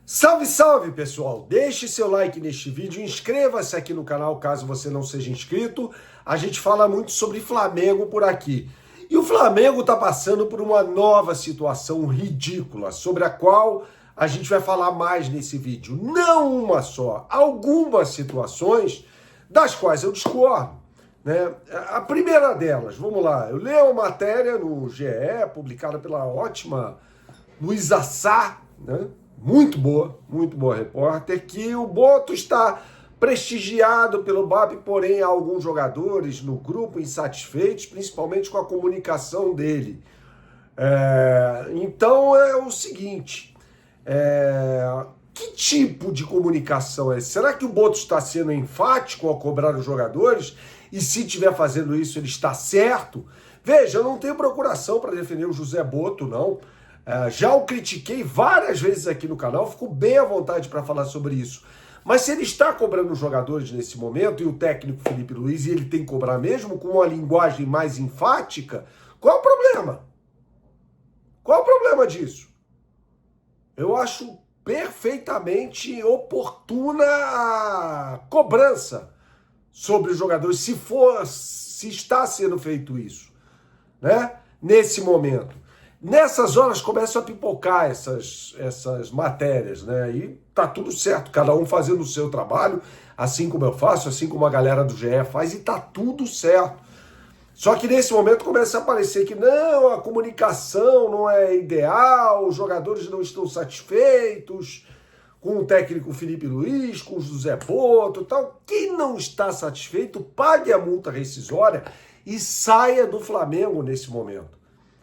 Salve, salve, pessoal! Deixe seu like neste vídeo, inscreva-se aqui no canal caso você não seja inscrito. A gente fala muito sobre Flamengo por aqui. E o Flamengo está passando por uma nova situação ridícula, sobre a qual a gente vai falar mais nesse vídeo. Não uma só, algumas situações das quais eu discordo, né? A primeira delas, vamos lá, eu leio uma matéria no GE, publicada pela ótima Luísa Sá, né? Muito boa repórter, que o Boto está prestigiado pelo BAP, porém há alguns jogadores no grupo insatisfeitos, principalmente com a comunicação dele. Então é o seguinte, que tipo de comunicação é esse? Será que o Boto está sendo enfático ao cobrar os jogadores? E se estiver fazendo isso, ele está certo? Veja, eu não tenho procuração para defender o José Boto, não. Já o critiquei várias vezes aqui no canal, fico bem à vontade para falar sobre isso. Mas se ele está cobrando os jogadores nesse momento, e o técnico Felipe Luiz, e ele tem que cobrar mesmo com uma linguagem mais enfática, qual é o problema? Qual é o problema disso? Eu acho perfeitamente oportuna a cobrança sobre os jogadores, se está sendo feito isso, né? Nesse momento. Nessas horas começam a pipocar essas matérias, né? E tá tudo certo, cada um fazendo o seu trabalho, assim como eu faço, assim como a galera do GE faz, e tá tudo certo. Só que nesse momento começa a aparecer que não, a comunicação não é ideal, os jogadores não estão satisfeitos com o técnico Felipe Luiz, com o José Boto e tal. Quem não está satisfeito, pague a multa rescisória e saia do Flamengo nesse momento,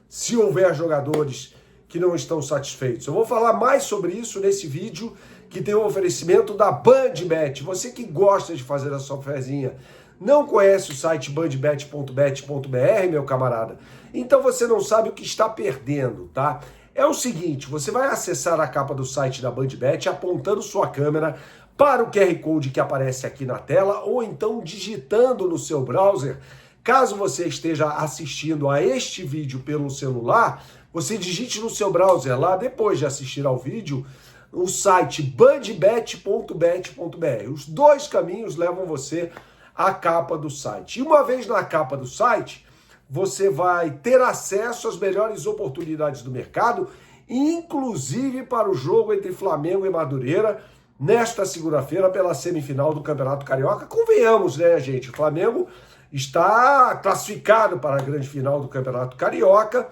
se houver jogadores que não estão satisfeitos. Eu vou falar mais sobre isso nesse vídeo, que tem um oferecimento da BandBet. Você que gosta de fazer a sua fezinha, não conhece o site bandbet.bet.br, meu camarada? Então você não sabe o que está perdendo, tá? É o seguinte, você vai acessar a capa do site da BandBet apontando sua câmera para o QR Code que aparece aqui na tela, ou então digitando no seu browser. Caso você esteja assistindo a este vídeo pelo celular, você digite no seu browser lá, depois de assistir ao vídeo, o site bandbet.bet.br. Os dois caminhos levam você à capa do site. E uma vez na capa do site, você vai ter acesso às melhores oportunidades do mercado, inclusive para o jogo entre Flamengo e Madureira, nesta segunda-feira, pela semifinal do Campeonato Carioca. Convenhamos, né, gente? O Flamengo está classificado para a grande final do Campeonato Carioca,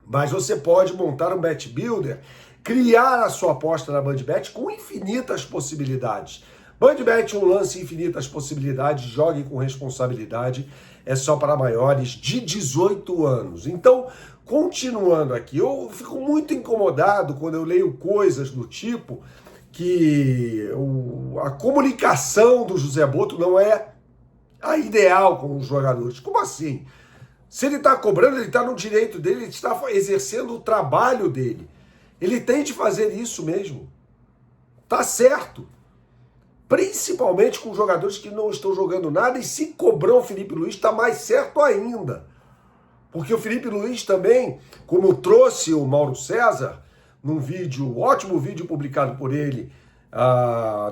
mas você pode montar um bet builder, criar a sua aposta na BandBet com infinitas possibilidades. BandBet, um lance, infinitas possibilidades, jogue com responsabilidade, é só para maiores de 18 anos. Então, continuando aqui, eu fico muito incomodado quando eu leio coisas do tipo que a comunicação do José Boto não é a ideal com os jogadores. Como assim? Se ele está cobrando, ele está no direito dele, ele está exercendo o trabalho dele. Ele tem de fazer isso mesmo. Tá certo. Principalmente com jogadores que não estão jogando nada, e se cobrou o Felipe Luiz, está mais certo ainda. Porque o Felipe Luiz também, como trouxe o Mauro César, num vídeo, ótimo vídeo publicado por ele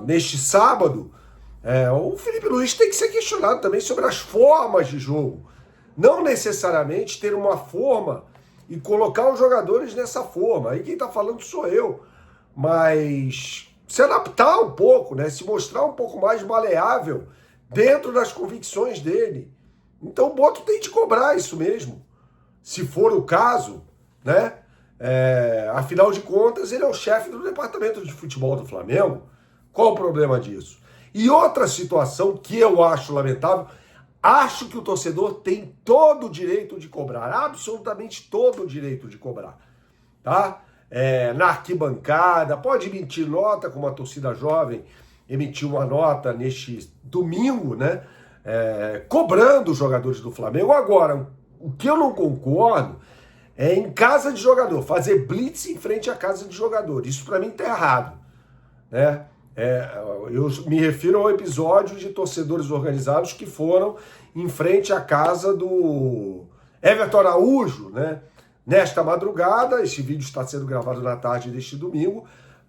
neste sábado, o Felipe Luiz tem que ser questionado também sobre as formas de jogo. Não necessariamente ter uma forma e colocar os jogadores nessa forma. Aí quem está falando sou eu. Mas se adaptar um pouco, né? Se mostrar um pouco mais maleável dentro das convicções dele. Então o Boto tem de cobrar isso mesmo. Se for o caso, né? Afinal de contas, ele é o chefe do departamento de futebol do Flamengo. Qual o problema disso? E outra situação que eu acho lamentável, acho que o torcedor tem todo o direito de cobrar, absolutamente todo o direito de cobrar, tá? Na arquibancada, pode emitir nota, como a torcida jovem emitiu uma nota neste domingo, né? Cobrando os jogadores do Flamengo. Agora, o que eu não concordo é em casa de jogador, fazer blitz em frente à casa de jogador. Isso para mim tá errado, né? Eu me refiro ao episódio de torcedores organizados que foram em frente à casa do Everton Araújo, né? Nesta madrugada, esse vídeo está sendo gravado na tarde deste domingo,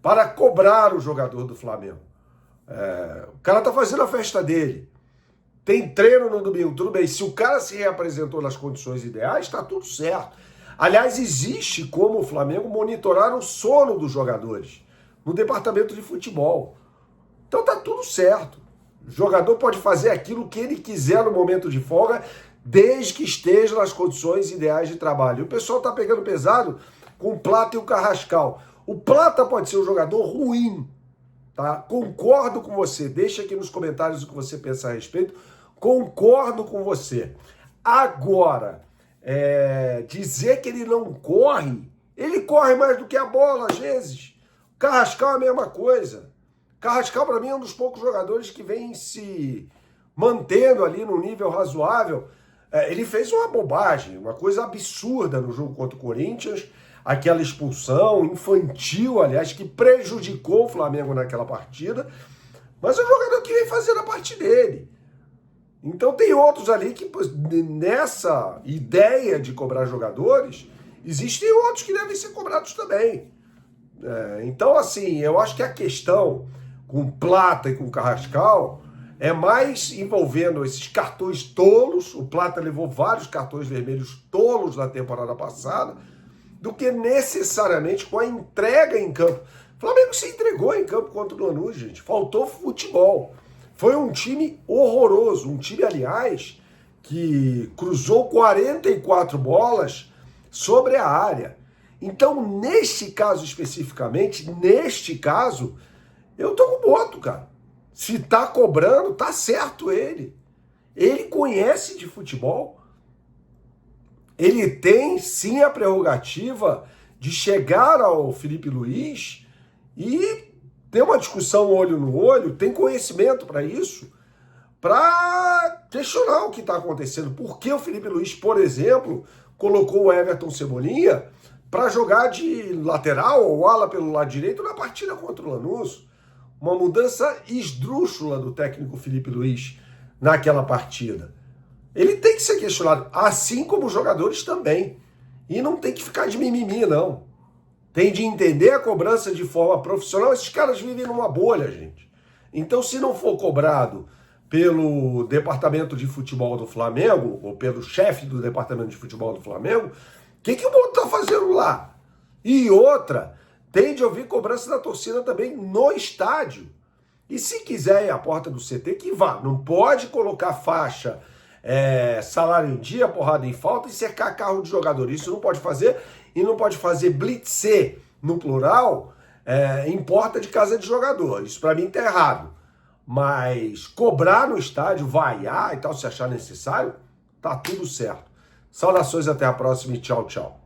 para cobrar o jogador do Flamengo. O cara tá fazendo a festa dele. Tem treino no domingo, tudo bem. Se o cara se reapresentou nas condições ideais, tá tudo certo. Aliás, existe como o Flamengo monitorar o sono dos jogadores no departamento de futebol. Então tá tudo certo. O jogador pode fazer aquilo que ele quiser no momento de folga, desde que esteja nas condições ideais de trabalho. E o pessoal tá pegando pesado com o Plata e o Carrascal. O Plata pode ser um jogador ruim, tá? Concordo com você. Deixa aqui nos comentários o que você pensa a respeito. Concordo com você. Agora, dizer que ele não corre, ele corre mais do que a bola às vezes. O Carrascal é a mesma coisa. O Carrascal, para mim, é um dos poucos jogadores que vem se mantendo ali num nível razoável. Ele fez uma bobagem, uma coisa absurda no jogo contra o Corinthians, aquela expulsão infantil, aliás, que prejudicou o Flamengo naquela partida, mas é um jogador que vem fazendo a parte dele. Então tem outros ali que, nessa ideia de cobrar jogadores, existem outros que devem ser cobrados também. Então, assim, eu acho que a questão com Plata e com Carrascal é mais envolvendo esses cartões tolos. O Plata levou vários cartões vermelhos tolos na temporada passada, do que necessariamente com a entrega em campo. O Flamengo se entregou em campo contra o Lanús, gente. Faltou futebol. Foi um time horroroso. Um time, aliás, que cruzou 44 bolas sobre a área. Então, neste caso especificamente, eu tô com o Boto, cara. Se tá cobrando, tá certo ele. Ele conhece de futebol. Ele tem, sim, a prerrogativa de chegar ao Felipe Luiz e ter uma discussão olho no olho, tem conhecimento para isso, para questionar o que está acontecendo. Por que o Felipe Luiz, por exemplo, colocou o Everton Cebolinha para jogar de lateral ou ala pelo lado direito na partida contra o Lanús? Uma mudança esdrúxula do técnico Felipe Luiz naquela partida. Ele tem que ser questionado, assim como os jogadores também. E não tem que ficar de mimimi, não. Tem de entender a cobrança de forma profissional. Esses caras vivem numa bolha, gente. Então, se não for cobrado pelo departamento de futebol do Flamengo, ou pelo chefe do departamento de futebol do Flamengo, o que o Boto tá fazendo lá? E outra, tem de ouvir cobrança da torcida também no estádio. E se quiser ir à porta do CT, que vá. Não pode colocar faixa, salário em dia, porrada em falta e cercar carro de jogador. Isso não pode fazer. E não pode fazer blitzer, no plural, em porta de casa de jogador. Isso para mim tá errado. Mas cobrar no estádio, vaiar e tal, se achar necessário, tá tudo certo. Saudações, até a próxima e tchau, tchau.